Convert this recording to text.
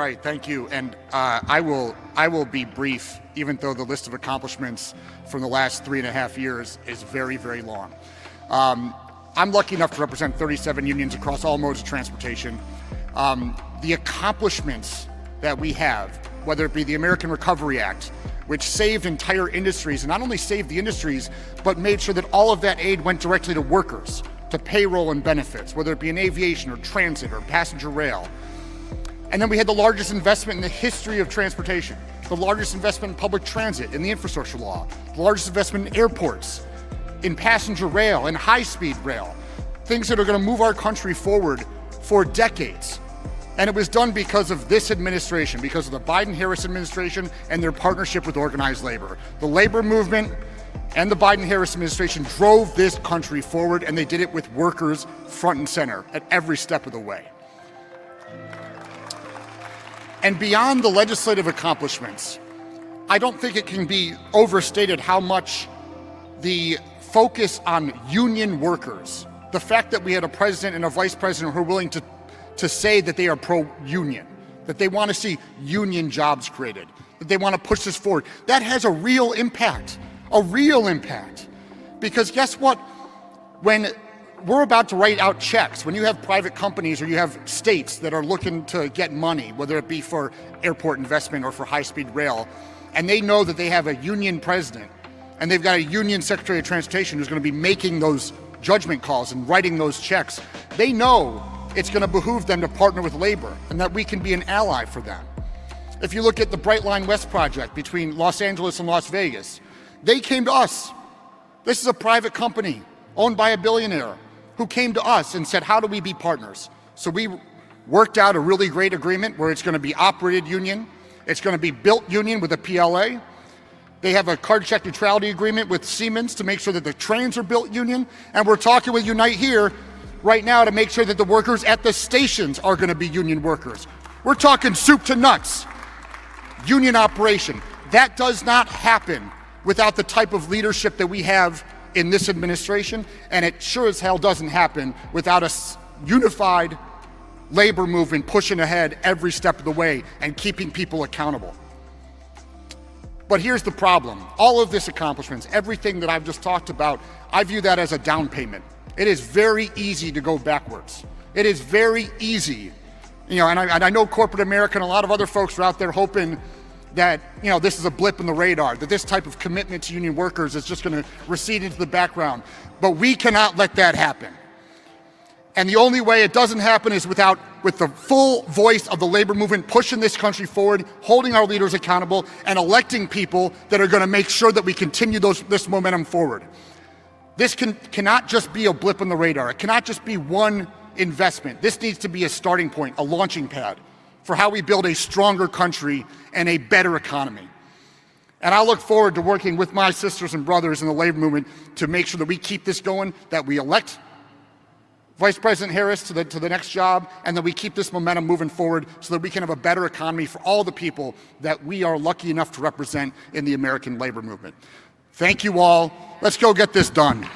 right, thank you. And I will be brief, even though the list of accomplishments from the last 3.5 years is very, very long. I'm lucky enough to represent 37 unions across all modes of transportation. The accomplishments that we have, whether it be the American Recovery Act, which saved entire industries, and not only saved the industries, but made sure that all of that aid went directly to workers, to payroll and benefits, whether it be in aviation or transit or passenger rail. And then we had the largest investment in the history of transportation, the largest investment in public transit, in the infrastructure law, the largest investment in airports, in passenger rail, in high-speed rail, things that are going to move our country forward for decades. And it was done because of this administration, because of the Biden-Harris administration and their partnership with organized labor. The labor movement and the Biden-Harris administration drove this country forward, and they did it with workers front and center at every step of the way. And beyond the legislative accomplishments, I don't think it can be overstated how much the focus on union workers, the fact that we had a president and a vice president who are willing to say that they are pro-union, that they want to see union jobs created, that they want to push this forward. That has a real impact, Because guess what? When we're about to write out checks, when you have private companies or you have states that are looking to get money, whether it be for airport investment or for high-speed rail, and they know that they have a union president and they've got a union secretary of transportation who's going to be making those judgment calls and writing those checks, they know it's going to behoove them to partner with labor and that we can be an ally for them. If you look at the Bright Line West project between Los Angeles and Las Vegas, they came to us. This is a private company owned by a billionaire who came to us and said, how do we be partners? So we worked out a really great agreement where it's going to be operated union, it's going to be built union with a PLA. They have a card check neutrality agreement with Siemens to make sure that the trains are built union, and we're talking with Unite here right now to make sure that the workers at the stations are going to be union workers. We're talking soup to nuts, union operation. That does not happen without the type of leadership that we have in this administration, and it sure as hell doesn't happen without a unified labor movement pushing ahead every step of the way and keeping people accountable. But here's the problem. All of this accomplishments, everything that I've just talked about, I view that as a down payment. It is very easy to go backwards. It is very easy. And I know corporate America and a lot of other folks are out there hoping that, this is a blip in the radar, that this type of commitment to union workers is just going to recede into the background. But we cannot let that happen. And the only way it doesn't happen is with the full voice of the labor movement pushing this country forward, holding our leaders accountable, and electing people that are going to make sure that we continue this momentum forward. This cannot just be a blip on the radar. It cannot just be one investment. This needs to be a starting point, a launching pad for how we build a stronger country and a better economy. And I look forward to working with my sisters and brothers in the labor movement to make sure that we keep this going, that we elect Vice President Harris to the next job, and that we keep this momentum moving forward so that we can have a better economy for all the people that we are lucky enough to represent in the American labor movement. Thank you all. Let's go get this done.